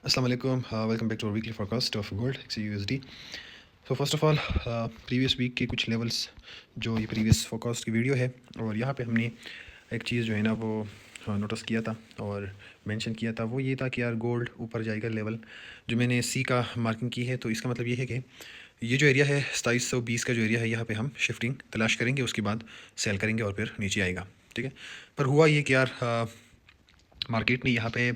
Assalamu alaikum. Welcome back to our weekly forecast of gold XUSD. So first of all, previous week के कुछ levels जो ये previous forecast की video है, और यहाँ पे हमने एक चीज़ जो है ना वो नोटिस किया था और मेंशन किया था, वो ये था कि यार गोल्ड ऊपर जाएगा लेवल जो मैंने सी का मार्किंग की है। तो इसका मतलब ये है कि ये जो एरिया है 2720 का जो एरिया है, यहाँ पे हम शिफ्टिंग तलाश करेंगे, उसके बाद सेल करेंगे और फिर नीचे आएगा। ठीक है, पर हुआ ये कि यार मार्केट में यहाँ पे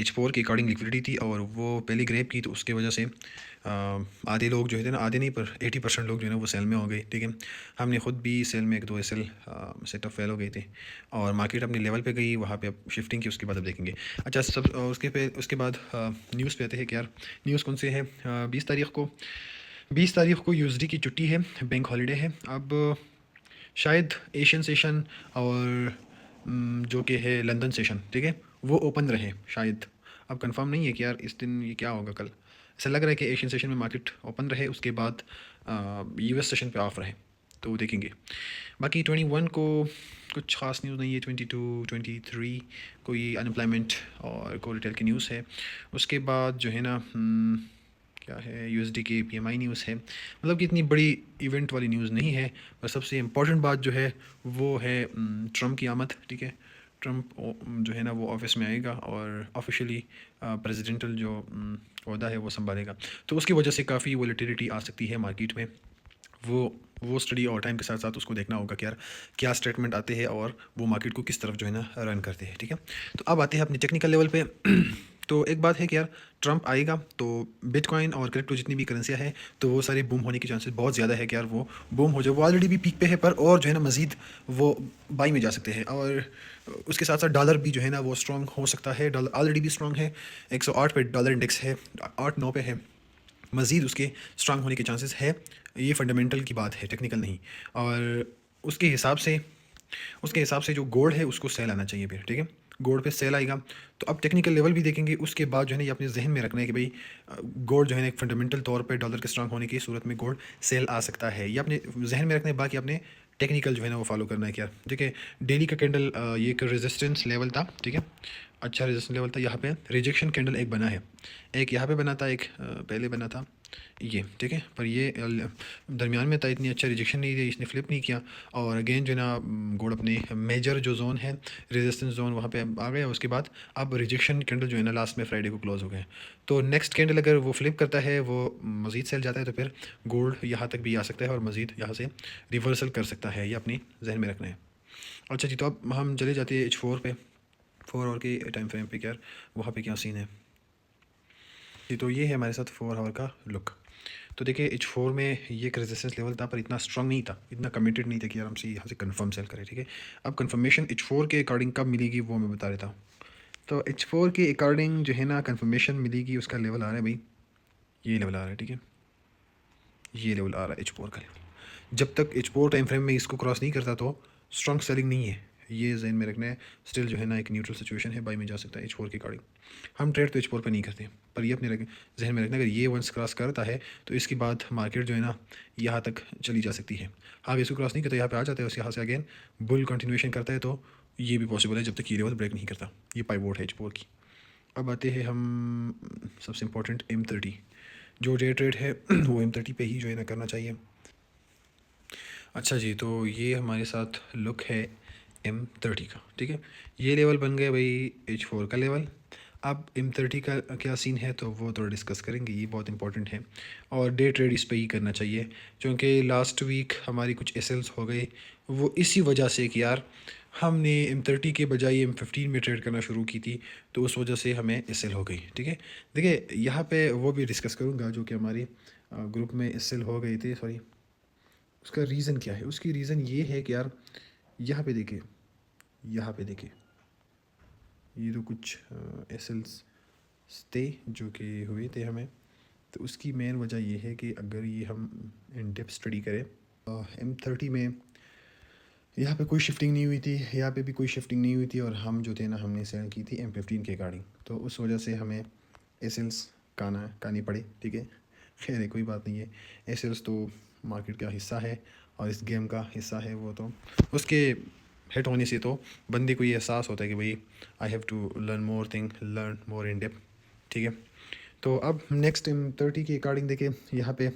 H4 के अकॉर्डिंग लिक्विडिटी थी और वो पहले ग्रैब की, तो उसके वजह से आधे लोग जो है ना, आधे नहीं पर 80% लोग जो है ना वो सेल में हो गए। ठीक है, हमने ख़ुद भी सेल में एक दो सेल सेटअप फेल हो गए थे और मार्केट अपने लेवल पे गई, वहाँ पे अब शिफ्टिंग की, उसके बाद अब देखेंगे। अच्छा, सब उसके बाद न्यूज़ पे आते हैं कि यार न्यूज़ कौन से है। 20 तारीख को USD की छुट्टी है, बैंक हॉलीडे है। अब शायद एशियन सेशन और जो कि है लंदन सेशन, ठीक है, वो ओपन रहे शायद। अब कंफर्म नहीं है कि यार इस दिन ये क्या होगा कल। ऐसा लग रहा है कि एशियन सेशन में मार्केट ओपन रहे, उसके बाद US सेशन पे ऑफ रहे, तो देखेंगे। बाकी 21 को कुछ ख़ास न्यूज़ नहीं है। 22 23 कोई अनएम्प्लॉयमेंट और को रिटेल की न्यूज़ है। उसके बाद जो है ना क्या है, USD की PMI न्यूज़ है। मतलब कि इतनी बड़ी इवेंट वाली न्यूज़ नहीं है, पर सबसे इम्पॉर्टेंट बात जो है वो है ट्रम्प की आमद। ठीक है, ट्रम्प जो है ना वो ऑफिस में आएगा और ऑफिशियली प्रेसिडेंटल जो ओहदा है वो संभालेगा, तो उसकी वजह से काफ़ी वोलेटिलिटी आ सकती है मार्केट में। वो स्टडी और टाइम के साथ साथ उसको देखना होगा कि यार क्या स्टेटमेंट आते हैं और वो मार्केट को किस तरफ जो है ना रन करते हैं। ठीक है, तो अब आते हैं अपने टेक्निकल लेवल पे। तो एक बात है कि यार ट्रम्प आएगा तो बिटकॉइन और क्रिप्टो जितनी भी करेंसियाँ हैं, तो वो सारे बूम होने के चांसेस बहुत ज़्यादा है कि यार वो बूम हो जाए। वो ऑलरेडी भी पीक पे है, पर और जो है ना मज़ीद वो बाई में जा सकते हैं। और उसके साथ साथ डॉलर भी जो है ना वो स्ट्रॉन्ग हो सकता है। डॉलर ऑलरेडी भी स्ट्रॉन्ग है, 108 पे डॉलर इंडेक्स है, 8-9 पे है, मज़ीद उसके स्ट्रांग होने के चांसेस है। ये फंडामेंटल की बात है, टेक्निकल नहीं। और उसके हिसाब से उसके हिसाब से जो गोल्ड है उसको सेल आना चाहिए फिर। ठीक है, गोल्ड पे सेल आएगा तो अब टेक्निकल लेवल भी देखेंगे। उसके बाद जो है ना ये अपने जहन में रखना है कि भाई गोल्ड जो है ना एक फंडामेंटल तौर पे डॉलर के स्ट्रांग होने की सूरत में गोल्ड सेल आ सकता है, ये अपने जहन में रखना है। बाकी अपने टेक्निकल जो है ना वो फॉलो करना है। क्या देखिए, डेली का कैंडल ये एक रेजिस्टेंस लेवल था। ठीक है, अच्छा रेजिस्टेंस लेवल था। यहाँ पे रिजेक्शन कैंडल एक बना है, एक यहाँ पे बना था, एक पहले बना था ये। ठीक है, पर ये दरमियान में था, इतनी अच्छा रिजेक्शन नहीं थी, इसने फ्लिप नहीं किया। और अगेन जो है ना गोल्ड अपने मेजर जो जोन है रेजिस्टेंस जोन वहाँ पे आ गया। उसके बाद अब रिजेक्शन कैंडल जो है ना लास्ट में फ्राइडे को क्लोज हो गए। तो नेक्स्ट कैंडल अगर वो फ्लिप करता है, वो मज़ीद सेल जाता है, तो फिर गोल्ड यहाँ तक भी आ सकता है और मज़ीद यहाँ से रिवर्सल कर सकता है। ये अपनी जहन में रखना है। अच्छा जी, तो अब हम चले जाते हैं H4 पे, 4 आवर के टाइम फ्रेम पे। क्या वहाँ पे क्या सीन है जी, तो ये है हमारे साथ 4 आवर का लुक। तो देखिए H4 में ये एक रेजिस्टेंस लेवल था, पर इतना स्ट्रांग नहीं था, इतना कमिटेड नहीं था कि यार हमसे यहाँ से कंफर्म सेल करें। ठीक है, अब कंफर्मेशन H4 के अकॉर्डिंग कब मिलेगी वो मैं बता देता हूँ। तो H4 के अकॉर्डिंग जो है ना कंफर्मेशन मिलेगी, उसका लेवल आ रहा है भाई, ये लेवल आ रहा है। ठीक है, ये लेवल आ रहा है H4 का लेवल। जब तक H4 टाइम फ्रेम में इसको क्रॉस नहीं करता तो स्ट्रॉन्ग सेलिंग नहीं है, ये जहन में रखना है। स्टिल जो है ना एक न्यूट्रल सिचुएशन है, बाई में जा सकता है H4 के अकॉर्डिंग। हम ट्रेड तो H4 पे नहीं करते, पर ये अपने जहन में रखना, अगर ये वंस क्रॉस करता है तो इसके बाद मार्केट जो है ना यहाँ तक चली जा सकती है। हाँ, इसको क्रॉस नहीं करता, यहाँ पे आ जाता है, उसके यहाँ से अगेन बुल कंटिन्यूएशन करता है, तो ये भी पॉसिबल है जब तक ये लेवल ब्रेक नहीं करता। ये पाइवोट है H4 की। अब आते हैं हम सबसे इम्पोर्टेंट M30। जो डे ट्रेड है वो M30 पे ही जो है ना करना चाहिए। अच्छा जी, तो ये हमारे साथ लुक है M30 का। ठीक है, ये लेवल बन गया भाई H4 का लेवल। अब M30 का क्या सीन है तो वो थोड़ा डिस्कस करेंगे, ये बहुत इंपॉर्टेंट है और डे ट्रेड इस पे ही करना चाहिए, क्योंकि लास्ट वीक हमारी कुछ एसएल्स हो गए, वो इसी वजह से कि यार हमने M30 के बजाय M15 में ट्रेड करना शुरू की थी, तो उस वजह से हमें एसएल हो गई। ठीक है, देखिए यहाँ पे वो भी डिस्कस करूँगा जो कि हमारे ग्रुप में एसएल हो गए थे, सॉरी। उसका रीज़न क्या है, उसकी रीज़न ये है कि यार यहाँ पे देखिए, यहाँ पे देखिए, ये तो कुछ एसएल्स थे जो कि हुए थे हमें। तो उसकी मेन वजह ये है कि अगर ये हम इन डेप्थ स्टडी करें M30 में, यहाँ पे कोई शिफ्टिंग नहीं हुई थी, यहाँ पे भी कोई शिफ्टिंग नहीं हुई थी, और हम जो थे ना हमने सेल की थी M15 के अकॉर्डिंग, तो उस वजह से हमें एसएल्स कानी पड़े। ठीक है, खैर है, कोई बात नहीं है। एसएल्स तो मार्केट का हिस्सा है और इस गेम का हिस्सा है, वो तो उसके हिट होने से तो बंदे को ये एहसास होता है कि भाई I have to learn more thing, learn more in depth. ठीक है। तो अब नेक्स्ट M30 के अकॉर्डिंग देखें, यहाँ पे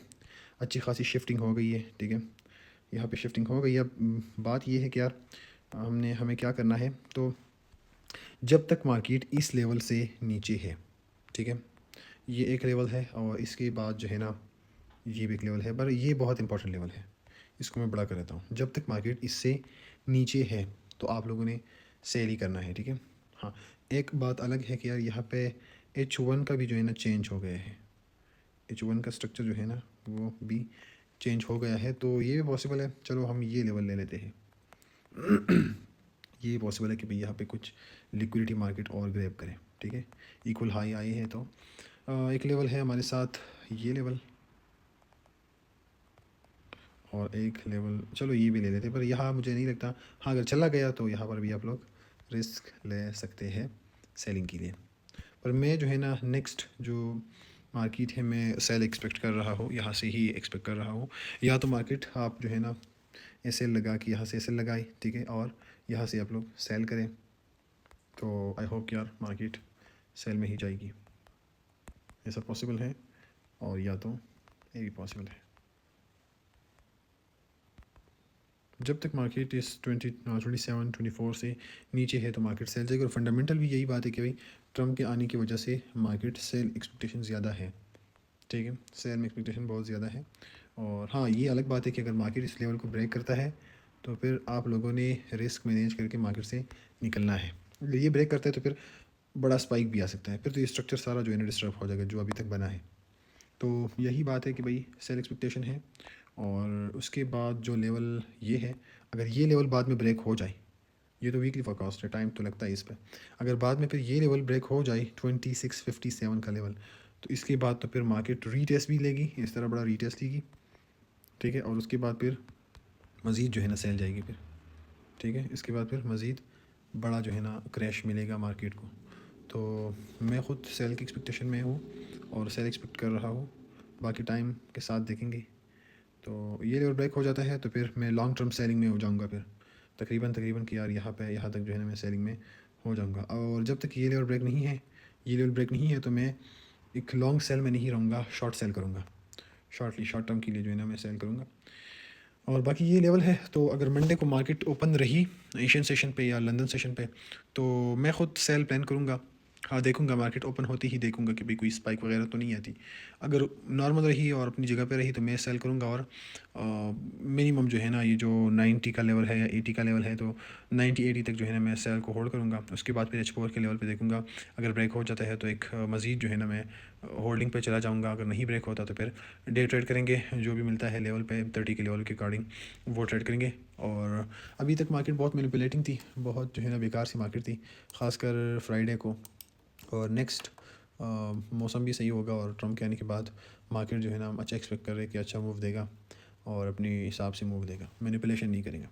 अच्छी खासी शिफ्टिंग हो गई है, ठीक है। यहाँ पे शिफ्टिंग हो गई है। अब बात ये है कि यार हमें क्या करना है। तो जब तक मार्केट इस लेवल से नीचे है, ठीक है, ये एक लेवल है और इसके बाद जो है ना ये भी एक लेवल है, पर ये बहुत इंपॉर्टेंट लेवल है, इसको मैं बड़ा कर देता हूँ। जब तक मार्केट इससे नीचे है तो आप लोगों ने सेल ही करना है, ठीक है। हाँ, एक बात अलग है कि यार यहाँ पे H1 का भी जो है ना चेंज हो गया है। H1 का स्ट्रक्चर जो है ना वो भी चेंज हो गया है, तो ये भी पॉसिबल है। चलो हम ये लेवल ले लेते हैं। ये पॉसिबल है कि भाई यहाँ पे कुछ लिक्विडिटी मार्केट और ग्रैब करें, ठीक है। इक्वल हाई आई है तो एक लेवल है हमारे साथ ये लेवल, और एक लेवल चलो ये भी ले लेते हैं, पर यहाँ मुझे नहीं लगता। हाँ, अगर चला गया तो यहाँ पर भी आप लोग रिस्क ले सकते हैं सेलिंग के लिए। पर मैं जो है ना नेक्स्ट जो मार्केट है मैं सेल एक्सपेक्ट कर रहा हूँ, यहाँ से ही एक्सपेक्ट कर रहा हूँ। या तो मार्केट आप जो है ना ऐसे लगा कि यहाँ से ऐसे लगाए, ठीक है, और यहाँ से आप लोग सेल करें। तो आई होप यार मार्केट सेल में ही जाएगी, ऐसा पॉसिबल है, और या तो ये भी पॉसिबल है। जब तक मार्केट इस 27-24 से नीचे है तो मार्केट सेल जाएगी। और फंडामेंटल भी यही बात है कि भाई ट्रम्प के आने की वजह से मार्केट सेल एक्सपेक्टेशन ज़्यादा है, ठीक है, सेल में एक्सपेक्टेशन बहुत ज़्यादा है। और हाँ, ये अलग बात है कि अगर मार्केट इस लेवल को ब्रेक करता है तो फिर आप लोगों ने रिस्क मैनेज करके मार्केट से निकलना है। अगर ये ब्रेक करता है तो फिर बड़ा स्पाइक भी आ सकता है, फिर तो ये स्ट्रक्चर सारा जो है ना डिस्टर्ब हो जाएगा जो अभी तक बना है। तो यही बात है कि भाई सेल एक्सपेक्टेशन है। और उसके बाद जो लेवल ये है, अगर ये लेवल बाद में ब्रेक हो जाए, ये तो वीकली फोरकास्ट है, टाइम तो लगता है इस पर। अगर बाद में फिर ये लेवल ब्रेक हो जाए 2657 का लेवल, तो इसके बाद तो फिर मार्केट रीटेस्ट भी लेगी, इस तरह बड़ा रीटेस्ट लेगी, ठीक है। और उसके बाद फिर मज़ीद जो है ना सेल जाएगी फिर, ठीक है। इसके बाद फिर मज़ीद बड़ा जो है ना क्रैश मिलेगा मार्केट को। तो मैं ख़ुद सेल की एक्सपेक्टेशन में हूँ और सेल एक्सपेक्ट कर रहा हूँ, बाकी टाइम के साथ देखेंगे। तो ये लेवल ब्रेक हो जाता है तो फिर मैं लॉन्ग टर्म सेलिंग में हो जाऊँगा फिर तकरीबन कि यार यहाँ तक जो है ना मैं सेलिंग में हो जाऊँगा। और जब तक ये लेवल ब्रेक नहीं है, ये लेवल ब्रेक नहीं है तो मैं एक लॉन्ग सेल में नहीं रहूँगा, शॉर्ट सेल करूँगा, शॉर्ट टर्म के लिए जो है ना मैं सेल करूँगा। और बाकी ये लेवल है। तो अगर मंडे को मार्केट ओपन रही एशियन सेशन पे या लंदन सेशन पे तो मैं ख़ुद सेल प्लान करूँगा। हाँ, देखूँगा मार्केट ओपन होती ही देखूँगा कि भाई कोई स्पाइक वगैरह तो नहीं आती। अगर नॉर्मल रही और अपनी जगह पे रही तो मैं सेल करूँगा। और मिनिमम जो है ना ये जो 90 का लेवल है या 80 का लेवल है तो 90-80 तक जो है ना मैं सेल को होल्ड करूँगा। उसके बाद फिर H4 के लेवल पे देखूँगा, अगर ब्रेक हो जाता है तो एक मज़ीद जो है ना मैं होल्डिंग पे चला जाऊँगा। अगर नहीं ब्रेक होता तो फिर डे ट्रेड करेंगे, जो भी मिलता है लेवल पे 30 के लेवल के अकॉर्डिंग वो ट्रेड करेंगे। और अभी तक मार्केट बहुत मैनिपुलेटिंग थी, बहुत जो है ना बेकार सी मार्केट थी, ख़ासकर फ्राइडे को। और नेक्स्ट मौसम भी सही होगा और ट्रम्प के आने के बाद मार्केट जो है ना हम अच्छा एक्सपेक्ट कर रहे हैं कि अच्छा मूव देगा और अपने हिसाब से मूव देगा, मैनिपुलेशन नहीं करेगा।